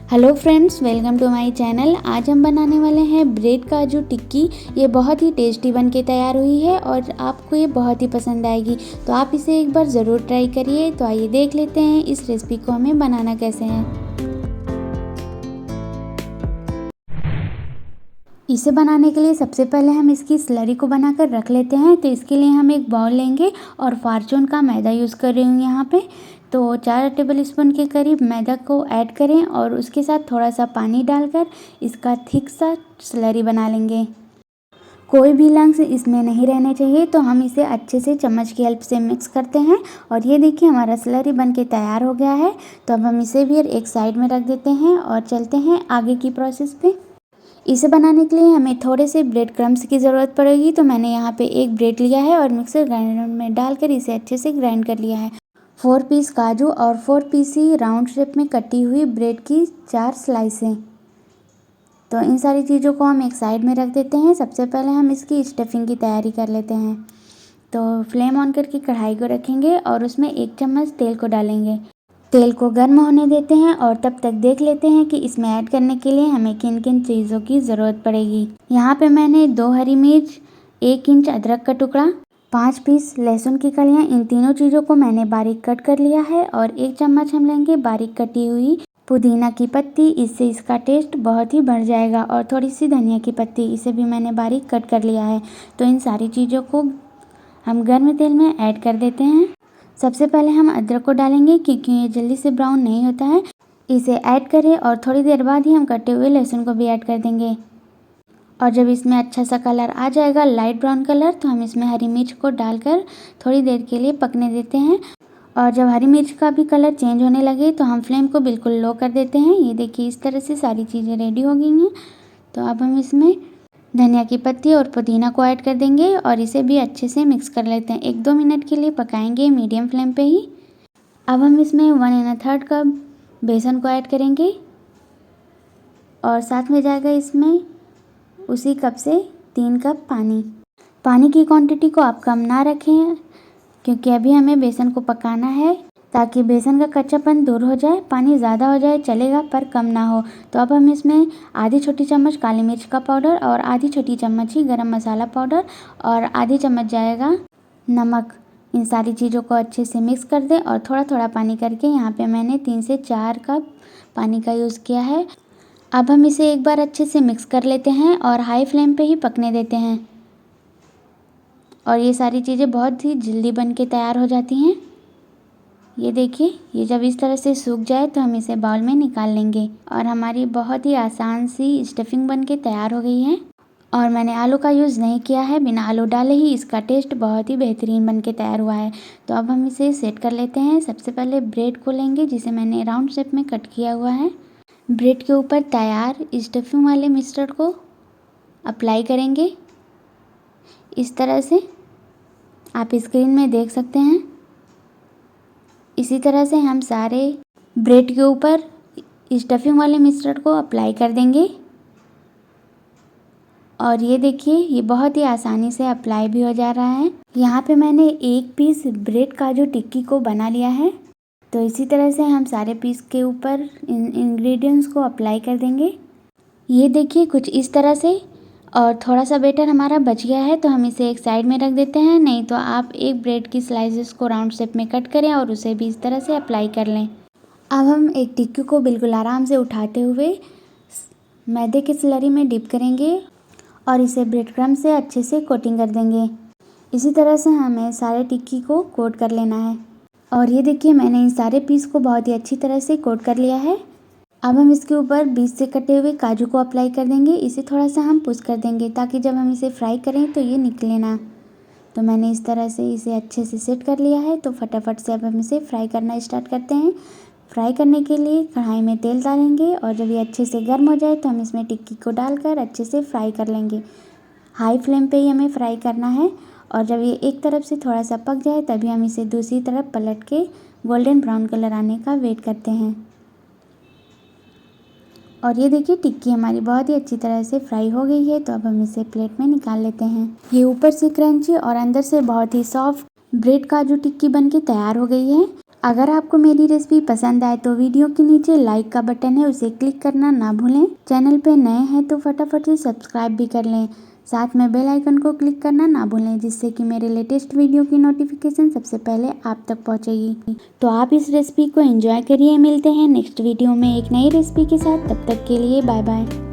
Hello friends, welcome to my channel. आज हम बनाने वाले हैं ब्रेड काजू टिक्की। ये बहुत ही टेस्टी बन के तैयार हुई है और आपको ये बहुत ही पसंद आएगी। तो आप इसे एक बार ज़रूर ट्राई करिए। तो आइए देख लेते हैं इस रेसिपी को हमें बनाना कैसे है। इसे बनाने के लिए सबसे पहले हम इसकी स्लरी को बनाकर रख लेते हैं। तो इसके लिए हम एक बाउल लेंगे और फॉर्चून का मैदा यूज़ कर रही हूँ यहाँ पे। तो 4 टेबल स्पून के करीब मैदा को ऐड करें और उसके साथ थोड़ा सा पानी डालकर इसका थिक सा स्लरी बना लेंगे। कोई भी लम्स इसमें नहीं रहने चाहिए। तो हम इसे अच्छे से चम्मच की हेल्प से मिक्स करते हैं और ये देखिए हमारा स्लरी बन के तैयार हो गया है। तो अब हम इसे भी एक साइड में रख देते हैं और चलते हैं आगे की प्रोसेस पे। इसे बनाने के लिए हमें थोड़े से ब्रेड क्रम्स की ज़रूरत पड़ेगी। तो मैंने यहाँ पे एक ब्रेड लिया है और मिक्सर ग्राइंडर में डालकर इसे अच्छे से ग्राइंड कर लिया है। 4 पीस काजू और 4 पीस ही राउंड शेप में कटी हुई ब्रेड की 4 स्लाइसें। तो इन सारी चीज़ों को हम एक साइड में रख देते हैं। सबसे पहले हम इसकी स्टफिंग की तैयारी कर लेते हैं। तो फ्लेम ऑन करके कढ़ाई को रखेंगे और उसमें 1 चम्मच तेल को डालेंगे। तेल को गर्म होने देते हैं और तब तक देख लेते हैं कि इसमें ऐड करने के लिए हमें किन किन चीज़ों की ज़रूरत पड़ेगी। यहाँ पे मैंने 2 हरी मिर्च, 1 इंच अदरक का टुकड़ा, 5 पीस लहसुन की कलियाँ, इन तीनों चीज़ों को मैंने बारीक कट कर लिया है और 1 चम्मच हम लेंगे बारीक कटी हुई पुदीना की पत्ती। इससे इसका टेस्ट बहुत ही बढ़ जाएगा। और थोड़ी सी धनिया की पत्ती, इसे भी मैंने बारीक कट कर लिया है। तो इन सारी चीज़ों को हम गर्म तेल में ऐड कर देते हैं। सबसे पहले हम अदरक को डालेंगे क्योंकि ये जल्दी से ब्राउन नहीं होता है। इसे ऐड करें और थोड़ी देर बाद ही हम कटे हुए लहसुन को भी ऐड कर देंगे। और जब इसमें अच्छा सा कलर आ जाएगा, लाइट ब्राउन कलर, तो हम इसमें हरी मिर्च को डालकर थोड़ी देर के लिए पकने देते हैं। और जब हरी मिर्च का भी कलर चेंज होने लगे तो हम फ्लेम को बिल्कुल लो कर देते हैं। ये देखिए इस तरह से सारी चीज़ें रेडी हो गई हैं। तो अब हम इसमें धनिया की पत्ती और पुदीना को ऐड कर देंगे और इसे भी अच्छे से मिक्स कर लेते हैं। 1-2 मिनट के लिए पकाएंगे मीडियम फ्लेम पे ही। अब हम इसमें 1 1/3 कप बेसन को ऐड करेंगे और साथ में जाएगा इसमें उसी कप से 3 कप पानी। पानी की क्वांटिटी को आप कम ना रखें क्योंकि अभी हमें बेसन को पकाना है ताकि बेसन का कच्चापन दूर हो जाए। पानी ज़्यादा हो जाए चलेगा पर कम ना हो। तो अब हम इसमें आधी छोटी चम्मच काली मिर्च का पाउडर और आधी छोटी चम्मच ही गरम मसाला पाउडर और आधी चम्मच जाएगा नमक। इन सारी चीज़ों को अच्छे से मिक्स कर दें और थोड़ा थोड़ा पानी करके यहाँ पे मैंने 3 से 4 कप पानी का यूज़ किया है। अब हम इसे एक बार अच्छे से मिक्स कर लेते हैं और हाई फ्लेम पे ही पकने देते हैं। और ये सारी चीज़ें बहुत ही जल्दी बन के तैयार हो जाती हैं। ये देखिए, ये जब इस तरह से सूख जाए तो हम इसे बाउल में निकाल लेंगे और हमारी बहुत ही आसान सी स्टफिंग बन के तैयार हो गई है। और मैंने आलू का यूज़ नहीं किया है, बिना आलू डाले ही इसका टेस्ट बहुत ही बेहतरीन बन के तैयार हुआ है। तो अब हम इसे सेट कर लेते हैं। सबसे पहले ब्रेड को लेंगे जिसे मैंने राउंड शेप में कट किया हुआ है। ब्रेड के ऊपर तैयार स्टफिंग वाले मिक्सचर को अप्लाई करेंगे इस तरह से, आप स्क्रीन में देख सकते हैं। इसी तरह से हम सारे ब्रेड के ऊपर स्टफिंग वाले मिक्सचर को अप्लाई कर देंगे। और ये देखिए ये बहुत ही आसानी से अप्लाई भी हो जा रहा है। यहाँ पे मैंने 1 पीस ब्रेड काजू टिक्की को बना लिया है। तो इसी तरह से हम सारे पीस के ऊपर इंग्रेडिएंट्स को अप्लाई कर देंगे। ये देखिए कुछ इस तरह से। और थोड़ा सा बैटर हमारा बच गया है तो हम इसे एक साइड में रख देते हैं। नहीं तो आप एक ब्रेड की स्लाइसेस को राउंड शेप में कट करें और उसे भी इस तरह से अप्लाई कर लें। अब हम एक टिक्की को बिल्कुल आराम से उठाते हुए मैदे की स्लरी में डिप करेंगे और इसे ब्रेड क्रम्ब से अच्छे से कोटिंग कर देंगे। इसी तरह से हमें सारे टिक्की को कोट कर लेना है। और ये देखिए मैंने इन सारे पीस को बहुत ही अच्छी तरह से कोट कर लिया है। अब हम इसके ऊपर बीच से कटे हुए काजू को अप्लाई कर देंगे। इसे थोड़ा सा हम पुश कर देंगे ताकि जब हम इसे फ्राई करें तो ये निकले ना। तो मैंने इस तरह से इसे अच्छे से सेट कर लिया है। तो फटाफट से अब हम इसे फ्राई करना स्टार्ट करते हैं। फ्राई करने के लिए कढ़ाई में तेल डालेंगे और जब ये अच्छे से गर्म हो जाए तो हम इसमें टिक्की को डालकर अच्छे से फ्राई कर लेंगे। हाई फ्लेम पे ही हमें फ्राई करना है। और जब ये एक तरफ से थोड़ा सा पक जाए तभी हम इसे दूसरी तरफ पलट के गोल्डन ब्राउन कलर आने का वेट करते हैं। और ये देखिए टिक्की हमारी बहुत ही अच्छी तरह से फ्राई हो गई है। तो अब हम इसे प्लेट में निकाल लेते हैं। ये ऊपर से क्रंची और अंदर से बहुत ही सॉफ्ट ब्रेड काजू टिक्की बन के तैयार हो गई है। अगर आपको मेरी रेसिपी पसंद आए तो वीडियो के नीचे लाइक का बटन है, उसे क्लिक करना ना भूलें। चैनल पे नए हैं तो फटाफट से सब्सक्राइब भी कर लें। साथ में बेल आइकन को क्लिक करना ना भूलें, जिससे कि मेरे लेटेस्ट वीडियो की नोटिफिकेशन सबसे पहले आप तक पहुंचेगी। तो आप इस रेसिपी को एंजॉय करिए। मिलते हैं नेक्स्ट वीडियो में एक नई रेसिपी के साथ। तब तक के लिए बाय बाय।